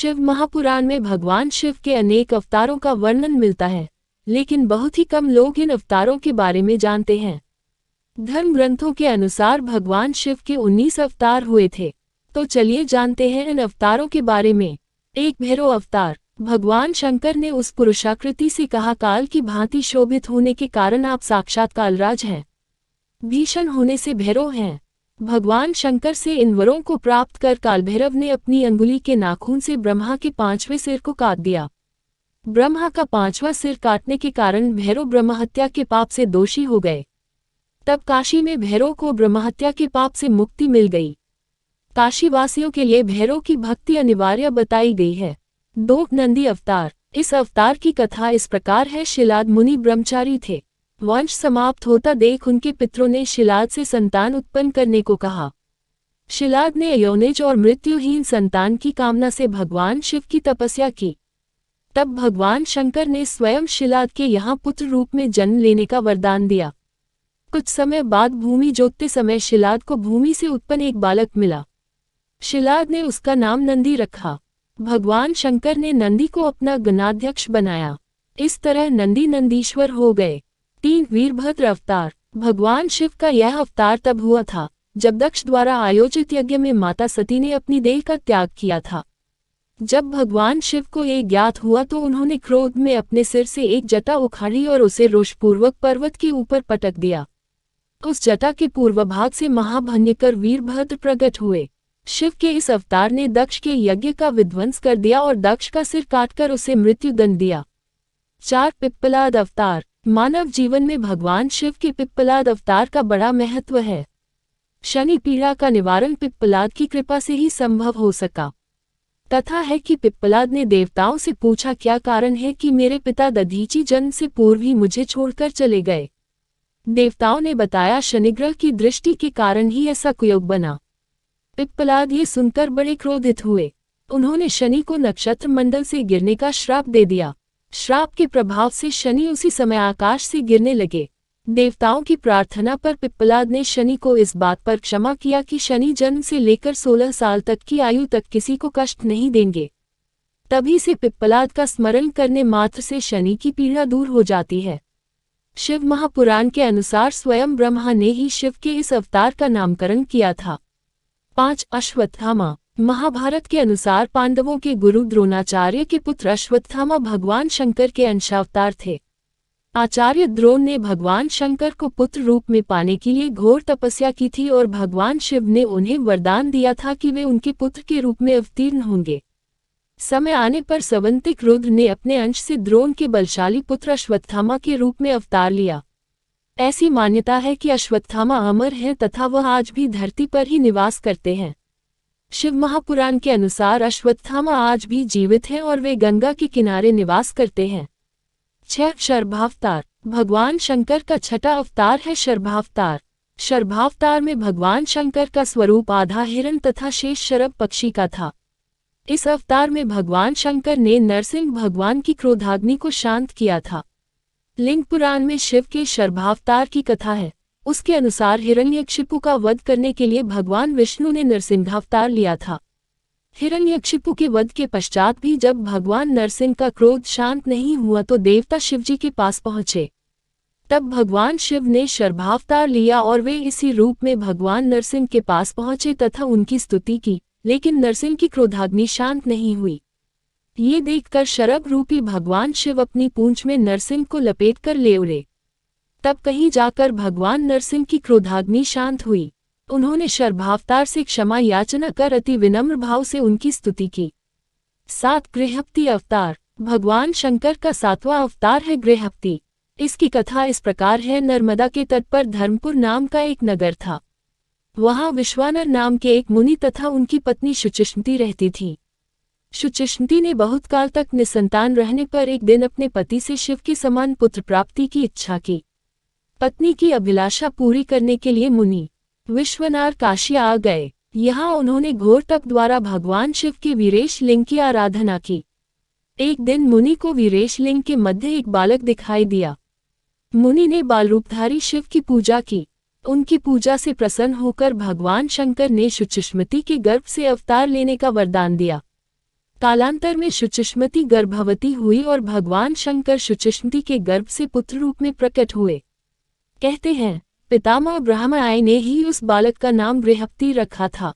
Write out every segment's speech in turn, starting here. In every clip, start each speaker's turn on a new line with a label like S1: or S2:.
S1: शिव महापुराण में भगवान शिव के अनेक अवतारों का वर्णन मिलता है, लेकिन बहुत ही कम लोग इन अवतारों के बारे में जानते हैं। धर्म ग्रंथों के अनुसार भगवान शिव के 19 अवतार हुए थे। तो चलिए जानते हैं इन अवतारों के बारे में। एक भैरव अवतार। भगवान शंकर ने उस पुरुषाकृति से कहा, काल की भांति शोभित होने के कारण आप साक्षात कालराज हैं, भीषण होने से भैरव हैं। भगवान शंकर से इन वरों को प्राप्त कर कालभैरव ने अपनी अंगुली के नाखून से ब्रह्मा के 5वें सिर को काट दिया। ब्रह्मा का 5वां सिर काटने के कारण भैरव ब्रह्महत्या के पाप से दोषी हो गए। तब काशी में भैरव को ब्रह्महत्या के पाप से मुक्ति मिल गई। काशीवासियों के लिए भैरव की भक्ति अनिवार्य बताई गई है। 2 नंदी अवतार। इस अवतार की कथा इस प्रकार है। शिलाद मुनि ब्रह्मचारी थे। वंश समाप्त होता देख उनके पितरों ने शिलाद से संतान उत्पन्न करने को कहा। शिलाद ने यौनिज और मृत्युहीन संतान की कामना से भगवान शिव की तपस्या की। तब भगवान शंकर ने स्वयं शिलाद के यहाँ पुत्र रूप में जन्म लेने का वरदान दिया। कुछ समय बाद भूमि जोतते समय शिलाद को भूमि से उत्पन्न एक बालक मिला। शिलाद ने उसका नाम नंदी रखा। भगवान शंकर ने नंदी को अपना गणाध्यक्ष बनाया। इस तरह नंदी नंदीश्वर हो गए। 3 वीरभद्र अवतार। भगवान शिव का यह अवतार तब हुआ था जब दक्ष द्वारा आयोजित यज्ञ में माता सती ने अपनी देह का त्याग किया था। जब भगवान शिव को ये ज्ञात हुआ तो उन्होंने क्रोध में अपने सिर से एक जटा उखाड़ी और उसे रोषपूर्वक पर्वत के ऊपर पटक दिया। उस जटा के पूर्व भाग से महाभयंकर वीरभद्र प्रकट हुए। शिव के इस अवतार ने दक्ष के यज्ञ का विध्वंस कर दिया और दक्ष का सिर काटकर उसे मृत्युदंड दिया। 4 पिप्पलाद अवतार। मानव जीवन में भगवान शिव के पिप्पलाद अवतार का बड़ा महत्व है। शनि पीड़ा का निवारण पिप्पलाद की कृपा से ही संभव हो सका। कथा है कि पिप्पलाद ने देवताओं से पूछा, क्या कारण है कि मेरे पिता दधीची जन्म से पूर्व ही मुझे छोड़कर चले गए। देवताओं ने बताया, शनिग्रह की दृष्टि के कारण ही ऐसा कुयोग बना। पिप्पलाद ये सुनकर बड़े क्रोधित हुए। उन्होंने शनि को नक्षत्र मंडल से गिरने का श्राप दे दिया। श्राप के प्रभाव से शनि उसी समय आकाश से गिरने लगे। देवताओं की प्रार्थना पर पिप्पलाद ने शनि को इस बात पर क्षमा किया कि शनि जन्म से लेकर 16 साल तक की आयु तक किसी को कष्ट नहीं देंगे। तभी से पिप्पलाद का स्मरण करने मात्र से शनि की पीड़ा दूर हो जाती है। शिव महापुराण के अनुसार स्वयं ब्रह्मा ने ही शिव के इस अवतार का नामकरण किया था। 5 अश्वत्थामा। महाभारत के अनुसार पांडवों के गुरु द्रोणाचार्य के पुत्र अश्वत्थामा भगवान शंकर के अंशावतार थे। आचार्य द्रोण ने भगवान शंकर को पुत्र रूप में पाने के लिए घोर तपस्या की थी और भगवान शिव ने उन्हें वरदान दिया था कि वे उनके पुत्र के रूप में अवतीर्ण होंगे। समय आने पर सवंतिक रुद्र ने अपने अंश से द्रोण के बलशाली पुत्र अश्वत्थामा के रूप में अवतार लिया। ऐसी मान्यता है कि अश्वत्थामा अमर हैं तथा वह आज भी धरती पर ही निवास करते हैं। शिव महापुराण के अनुसार अश्वत्थामा आज भी जीवित हैं और वे गंगा के किनारे निवास करते हैं। 6 शर्भावतार। भगवान शंकर का 6ठा अवतार है शर्भावतार। शर्भावतार में भगवान शंकर का स्वरूप आधा हिरण तथा शेष शरभ पक्षी का था। इस अवतार में भगवान शंकर ने नरसिंह भगवान की क्रोधाग्नि को शांत किया था। लिंग पुराण में शिव के शर्भावतार की कथा है। उसके अनुसार हिरण्यकशिपु का वध करने के लिए भगवान विष्णु ने नरसिंहावतार लिया था। हिरण्यकशिपु के वध के पश्चात भी जब भगवान नरसिंह का क्रोध शांत नहीं हुआ तो देवता शिवजी के पास पहुंचे। तब भगवान शिव ने शर्भावतार लिया और वे इसी रूप में भगवान नरसिंह के पास पहुंचे तथा उनकी स्तुति की, लेकिन नरसिंह की क्रोधाग्नि शांत नहीं हुई। ये देखकर शरभ रूपी भगवान शिव अपनी पूंछ में नरसिंह को लपेटकर ले उड़े। तब कहीं जाकर भगवान नरसिंह की क्रोधाग्नि शांत हुई। उन्होंने शर्भावतार से क्षमा याचना कर अति विनम्र भाव से उनकी स्तुति की। 7 गृहपति अवतार। भगवान शंकर का 7वां अवतार है गृहपति। इसकी कथा इस प्रकार है। नर्मदा के तट पर धर्मपुर नाम का एक नगर था। वहां विश्वानर नाम के एक मुनि तथा उनकी पत्नी शुचिष्मति रहती थी। शुचिष्मति ने बहुत काल तक निसंतान रहने पर एक दिन अपने पति से शिव के समान पुत्र प्राप्ति की इच्छा की। पत्नी की अभिलाषा पूरी करने के लिए मुनि विश्वनार काशी आ गए। यहाँ उन्होंने घोर तप द्वारा भगवान शिव के वीरेश लिंग की आराधना की। एक दिन मुनि को वीरेश लिंग के मध्य एक बालक दिखाई दिया। मुनि ने बालरूपधारी शिव की पूजा की। उनकी पूजा से प्रसन्न होकर भगवान शंकर ने शुचिष्मति के गर्भ से अवतार लेने का वरदान दिया। कालांतर में शुचिष्मति गर्भवती हुई और भगवान शंकर शुचिष्मति के गर्भ से पुत्र रूप में प्रकट हुए। कहते हैं पितामह ब्रह्मआय ने ही उस बालक का नाम बृहस्पति रखा था।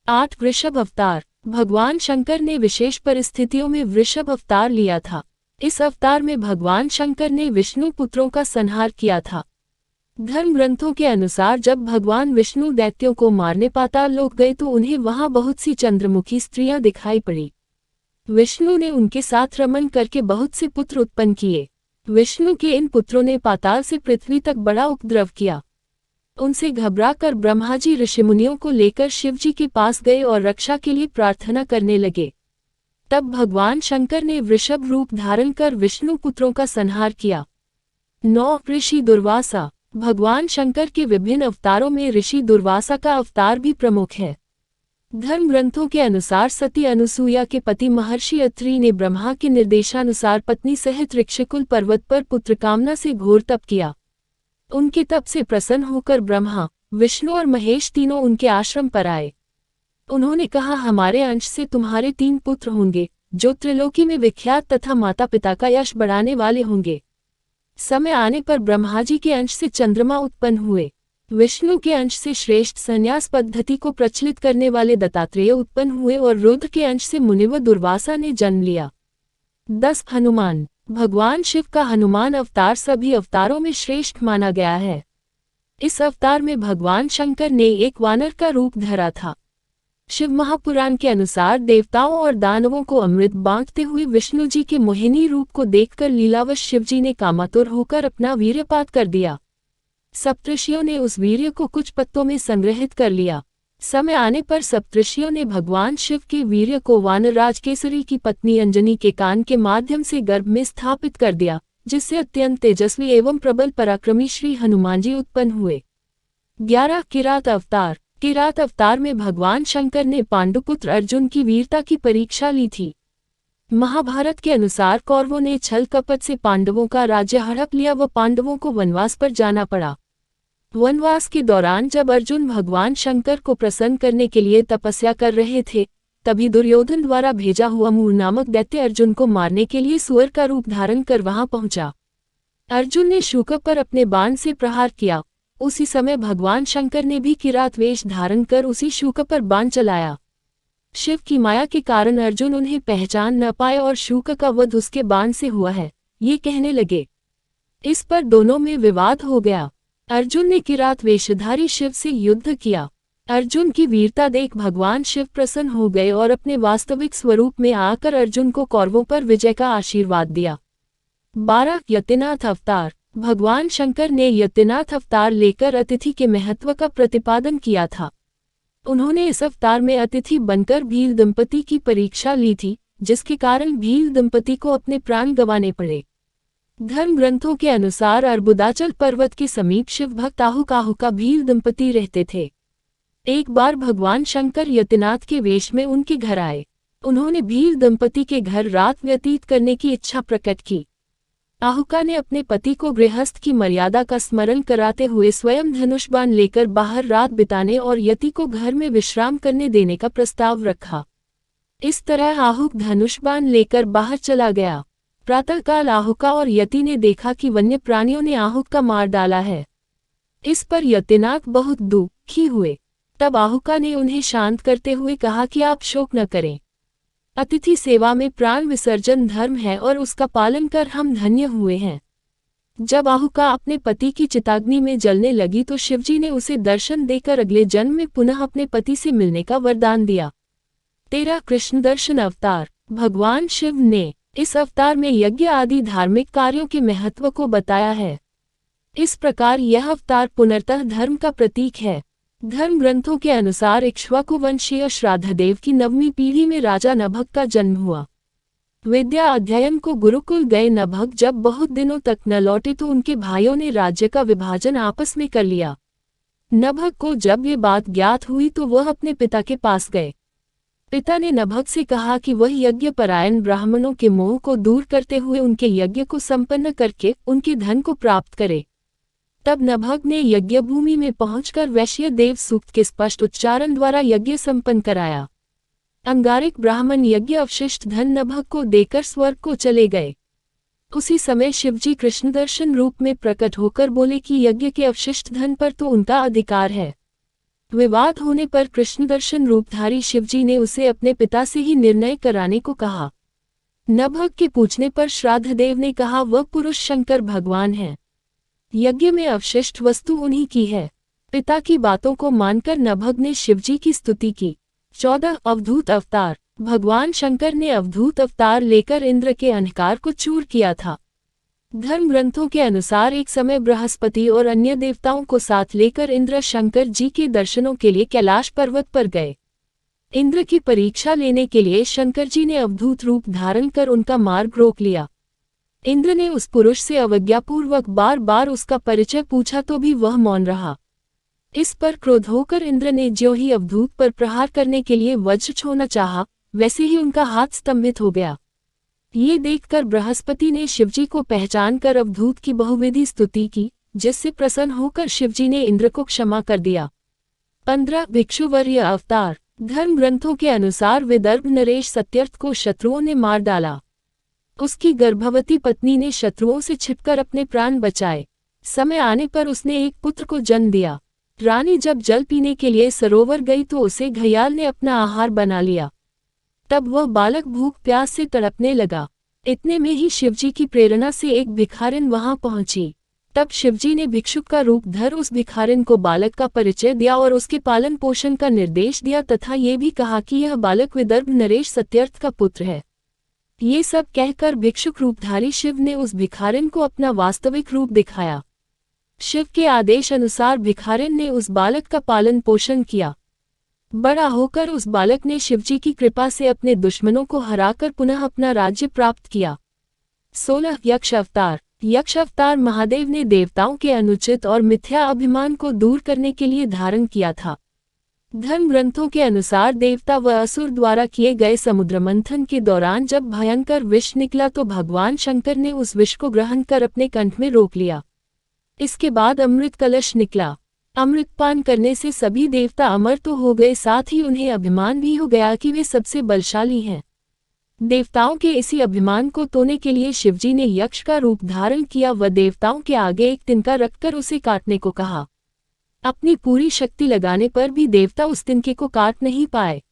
S1: 8 वृषभ अवतार। भगवान शंकर ने विशेष परिस्थितियों में वृषभ अवतार लिया था। इस अवतार में भगवान शंकर ने विष्णु पुत्रों का संहार किया था। धर्म ग्रंथों के अनुसार जब भगवान विष्णु दैत्यों को मारने पाताल लोक गए तो उन्हें वहां बहुत सी चंद्रमुखी स्त्रियां दिखाई पड़ी। विष्णु ने उनके साथ रमन करके बहुत से पुत्र उत्पन्न किए। विष्णु के इन पुत्रों ने पाताल से पृथ्वी तक बड़ा उपद्रव किया। उनसे घबराकर ब्रह्मा जी ऋषिमुनियों को लेकर शिव जी के पास गए और रक्षा के लिए प्रार्थना करने लगे। तब भगवान शंकर ने वृषभ रूप धारण कर विष्णु पुत्रों का संहार किया। 9 ऋषि दुर्वासा। भगवान शंकर के विभिन्न अवतारों में ऋषि दुर्वासा का अवतार भी प्रमुख है। धर्म ग्रंथों के अनुसार सती अनुसूया के पति महर्षि अत्रि ने ब्रह्मा के निर्देशानुसार पत्नी सहित ऋक्षकुल पर्वत पर पुत्र कामना से घोर तप किया। उनके तप से प्रसन्न होकर ब्रह्मा, विष्णु और महेश तीनों उनके आश्रम पर आए। उन्होंने कहा हमारे अंश से तुम्हारे 3 पुत्र होंगे जो त्रिलोकी में विख्यात तथा माता पिता का यश बढ़ाने वाले होंगे। समय आने पर ब्रह्मा जी के अंश से चंद्रमा उत्पन्न हुए। विष्णु के अंश से श्रेष्ठ संन्यास पद्धति को प्रचलित करने वाले दत्तात्रेय उत्पन्न हुए और रुद्र के अंश से मुनिवर दुर्वासा ने जन्म लिया। 10 हनुमान। भगवान शिव का हनुमान अवतार सभी अवतारों में श्रेष्ठ माना गया है। इस अवतार में भगवान शंकर ने एक वानर का रूप धरा था। शिव महापुराण के अनुसार देवताओं और दानवों को अमृत बांटते हुए विष्णु जी के मोहिनी रूप को देखकर लीलावश शिव जी ने कामातुर होकर अपना वीर्यपात कर दिया। सप्तऋषियों ने उस वीर्य को कुछ पत्तों में संग्रहित कर लिया। समय आने पर सप्तऋषियों ने भगवान शिव के वीर्य को वानरराज केसरी की पत्नी अंजनी के कान के माध्यम से गर्भ में स्थापित कर दिया, जिससे अत्यंत तेजस्वी एवं प्रबल पराक्रमी श्री हनुमान जी उत्पन्न हुए। 11 किरात अवतार। किरात अवतार में भगवान शंकर ने पांडुपुत्र अर्जुन की वीरता की परीक्षा ली थी। महाभारत के अनुसार कौरवों ने छल कपट से पांडवों का राज्य हड़प लिया व पांडवों को वनवास पर जाना पड़ा। वनवास के दौरान जब अर्जुन भगवान शंकर को प्रसन्न करने के लिए तपस्या कर रहे थे, तभी दुर्योधन द्वारा भेजा हुआ मूर नामक दैत्य अर्जुन को मारने के लिए सुअर का रूप धारण कर वहां पहुंचा। अर्जुन ने शूक पर अपने बाण से प्रहार किया। उसी समय भगवान शंकर ने भी किरात वेश धारण कर उसी शूक पर बाण चलाया। शिव की माया के कारण अर्जुन उन्हें पहचान न पाए और शूक का वध उसके बाण से हुआ है, ये कहने लगे। इस पर दोनों में विवाद हो गया। अर्जुन ने किरात वेशधारी शिव से युद्ध किया। अर्जुन की वीरता देख भगवान शिव प्रसन्न हो गए और अपने वास्तविक स्वरूप में आकर अर्जुन को कौरवों पर विजय का आशीर्वाद दिया। 12 यतिनाथ अवतार। भगवान शंकर ने यतिनाथ अवतार लेकर अतिथि के महत्व का प्रतिपादन किया था। उन्होंने इस अवतार में अतिथि बनकर भील दंपति की परीक्षा ली थी, जिसके कारण भील दंपति को अपने प्राण गंवाने पड़े। धर्म ग्रंथों के अनुसार अर्बुदाचल पर्वत के समीप शिव भक्त आहुका भील दंपति रहते थे। एक बार भगवान शंकर यतिनाथ के वेश में उनके घर आए। उन्होंने भील दंपति के घर रात व्यतीत करने की इच्छा प्रकट की। आहुका ने अपने पति को गृहस्थ की मर्यादा का स्मरण कराते हुए स्वयं धनुष बाण लेकर बाहर रात बिताने और यति को घर में विश्राम करने देने का प्रस्ताव रखा। इस तरह आहुक धनुष बाण लेकर बाहर चला गया। प्रातःकाल आहुका और यति ने देखा कि वन्य प्राणियों ने आहुक का मार डाला है। इस पर यतिनाथ बहुत दुखी हुए। तब आहुका ने उन्हें शांत करते हुए कहा कि आप शोक न करें। अतिथि सेवा में प्राण विसर्जन धर्म है और उसका पालन कर हम धन्य हुए हैं। जब आहुका अपने पति की चिताग्नि में जलने लगी तो शिवजी ने उसे दर्शन देकर अगले जन्म में पुनः अपने पति से मिलने का वरदान दिया। 13 कृष्ण दर्शन अवतार। भगवान शिव ने इस अवतार में यज्ञ आदि धार्मिक कार्यों के महत्व को बताया है। इस प्रकार यह अवतार पुनर्तः धर्म का प्रतीक है। धर्म ग्रंथों के अनुसार इक्ष्वाकु वंशीय श्राद्धदेव की 9वीं पीढ़ी में राजा नभग का जन्म हुआ। विद्या अध्ययन को गुरुकुल गए नभग जब बहुत दिनों तक न लौटे तो उनके भाइयों ने राज्य का विभाजन आपस में कर लिया। नभग को जब ये बात ज्ञात हुई तो वह अपने पिता के पास गए। पिता ने नभग से कहा कि वह यज्ञ परायण ब्राह्मणों के मोह को दूर करते हुए उनके यज्ञ को संपन्न करके उनके धन को प्राप्त करे। तब नभग ने यज्ञ भूमि में पहुंचकर वैश्य देव सूक्त के स्पष्ट उच्चारण द्वारा यज्ञ संपन्न कराया। अंगारिक ब्राह्मण यज्ञ अवशिष्ट धन नभग को देकर स्वर्ग को चले गए। उसी समय शिवजी कृष्णदर्शन रूप में प्रकट होकर बोले कि यज्ञ के अवशिष्ट धन पर तो उनका अधिकार है। विवाद होने पर कृष्णदर्शन रूपधारी शिवजी ने उसे अपने पिता से ही निर्णय कराने को कहा। नभग के पूछने पर श्राद्धदेव ने कहा वह पुरुष शंकर भगवान हैं। यज्ञ में अवशिष्ट वस्तु उन्हीं की है। पिता की बातों को मानकर नभग ने शिवजी की स्तुति की। 14 अवधूत अवतार। भगवान शंकर ने अवधूत अवतार लेकर इंद्र के अहंकार को चूर किया था। धर्म ग्रंथों के अनुसार एक समय बृहस्पति और अन्य देवताओं को साथ लेकर इंद्र शंकर जी के दर्शनों के लिए कैलाश पर्वत पर गए। इंद्र की परीक्षा लेने के लिए शंकर जी ने अवधूत रूप धारण कर उनका मार्ग रोक लिया। इंद्र ने उस पुरुष से अवज्ञापूर्वक बार बार उसका परिचय पूछा तो भी वह मौन रहा। इस पर क्रोध होकर इंद्र ने ज्यों ही अवधूत पर प्रहार करने के लिए वज्र छोड़ना चाहा, वैसे ही उनका हाथ स्तंभित हो गया। ये देखकर बृहस्पति ने शिवजी को पहचान कर अवधूत की बहुविधि स्तुति की, जिससे प्रसन्न होकर शिवजी ने इंद्र को क्षमा कर दिया। 15 भिक्षुवर्य अवतार। धर्म ग्रंथों के अनुसार विदर्भ नरेश सत्यर्थ को शत्रुओं ने मार डाला। उसकी गर्भवती पत्नी ने शत्रुओं से छिपकर अपने प्राण बचाए। समय आने पर उसने एक पुत्र को जन्म दिया। रानी जब जल पीने के लिए सरोवर गई तो उसे घड़ियाल ने अपना आहार बना लिया। तब वह बालक भूख प्यास से तड़पने लगा। इतने में ही शिवजी की प्रेरणा से एक भिखारिन वहां पहुंची। तब शिवजी ने भिक्षुक का रूप धर उस भिखारिन को बालक का परिचय दिया और उसके पालन पोषण का निर्देश दिया तथा ये भी कहा कि यह बालक विदर्भ नरेश सत्यर्थ का पुत्र है। ये सब कहकर भिक्षुक रूपधारी शिव ने उस भिखारिन को अपना वास्तविक रूप दिखाया। शिव के आदेश अनुसार भिखारिन ने उस बालक का पालन पोषण किया। बड़ा होकर उस बालक ने शिवजी की कृपा से अपने दुश्मनों को हराकर पुनः अपना राज्य प्राप्त किया। 16 यक्ष अवतार। यक्ष अवतार महादेव ने देवताओं के अनुचित और मिथ्या अभिमान को दूर करने के लिए धारण किया था। धर्म ग्रंथों के अनुसार देवता व असुर द्वारा किए गए समुद्र मंथन के दौरान जब भयंकर विष निकला तो भगवान शंकर ने उस विष को ग्रहण कर अपने कंठ में रोक लिया। इसके बाद अमृत कलश निकला। अमृतपान करने से सभी देवता अमर तो हो गए, साथ ही उन्हें अभिमान भी हो गया कि वे सबसे बलशाली हैं। देवताओं के इसी अभिमान को तोड़ने के लिए शिवजी ने यक्ष का रूप धारण किया व देवताओं के आगे एक तिनका रखकर उसे काटने को कहा। अपनी पूरी शक्ति लगाने पर भी देवता उस तिनके को काट नहीं पाए।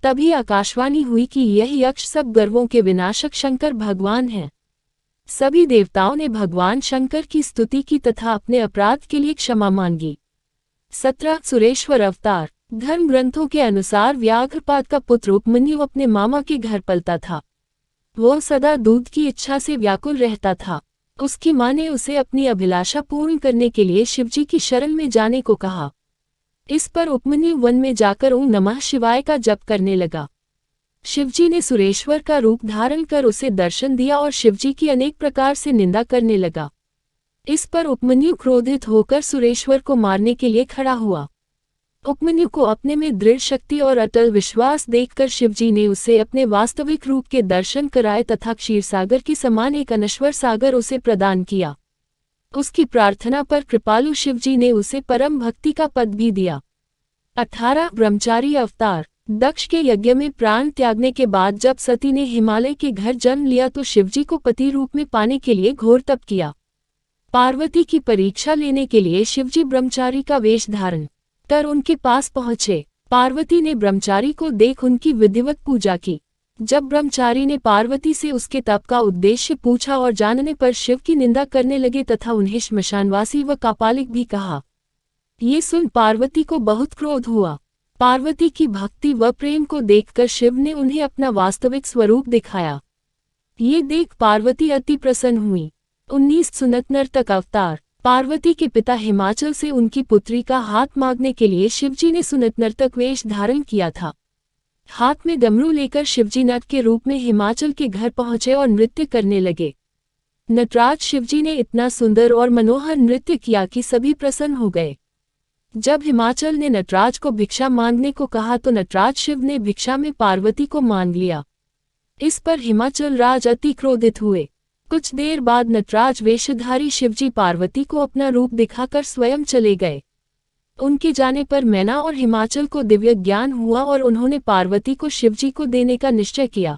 S1: तभी आकाशवाणी हुई कि यह यक्ष सब गर्वों के विनाशक शंकर भगवान हैं। सभी देवताओं ने भगवान शंकर की स्तुति की तथा अपने अपराध के लिए क्षमा मांगी। 17 सुरेश्वर अवतार। धर्म ग्रंथों के अनुसार व्याघ्रपाद का पुत्र उपमन्यु अपने मामा के घर पलता था। वह सदा दूध की इच्छा से व्याकुल रहता था। उसकी मां ने उसे अपनी अभिलाषा पूर्ण करने के लिए शिवजी की शरण में जाने को कहा। इस पर उपमन्यु वन में जाकर ओम नमः शिवाय का जप करने लगा। शिवजी ने सुरेश्वर का रूप धारण कर उसे दर्शन दिया और शिवजी की अनेक प्रकार से निंदा करने लगा। इस पर उपमन्यु क्रोधित होकर सुरेश्वर को मारने के लिए खड़ा हुआ। उपमन्यु को अपने में दृढ़ शक्ति और अटल विश्वास देखकर शिवजी ने उसे अपने वास्तविक रूप के दर्शन कराए तथा क्षीरसागर के समान एक अनश्वर सागर उसे प्रदान किया। उसकी प्रार्थना पर कृपालु शिवजी ने उसे परम भक्ति का पद भी दिया। 18 ब्रह्मचारी अवतार। दक्ष के यज्ञ में प्राण त्यागने के बाद जब सती ने हिमालय के घर जन्म लिया तो शिवजी को पति रूप में पाने के लिए घोर तप किया। पार्वती की परीक्षा लेने के लिए शिवजी ब्रह्मचारी का वेश धारण कर उनके पास पहुंचे। पार्वती ने ब्रह्मचारी को देख उनकी विधिवत पूजा की। जब ब्रह्मचारी ने पार्वती से उसके तप का उद्देश्य पूछा और जानने पर शिव की निंदा करने लगे तथा उन्हें श्मशानवासी व कापालिक भी कहा। ये सुन पार्वती को बहुत क्रोध हुआ। पार्वती की भक्ति व प्रेम को देखकर शिव ने उन्हें अपना वास्तविक स्वरूप दिखाया। ये देख पार्वती अति प्रसन्न हुई। 19 सुनत नर्तक अवतार। पार्वती के पिता हिमाचल से उनकी पुत्री का हाथ मांगने के लिए शिवजी ने सुनत नर्तक वेश धारण किया था। हाथ में डमरू लेकर शिवजी नट के रूप में हिमाचल के घर पहुंचे और नृत्य करने लगे। नटराज शिवजी ने इतना सुंदर और मनोहर नृत्य किया कि सभी प्रसन्न हो गए। जब हिमाचल ने नटराज को भिक्षा मांगने को कहा तो नटराज शिव ने भिक्षा में पार्वती को मांग लिया। इस पर हिमाचल राज अति क्रोधित हुए। कुछ देर बाद नटराज वेशधारी शिवजी पार्वती को अपना रूप दिखाकर स्वयं चले गए। उनके जाने पर मैना और हिमाचल को दिव्य ज्ञान हुआ और उन्होंने पार्वती को शिवजी को देने का निश्चय किया।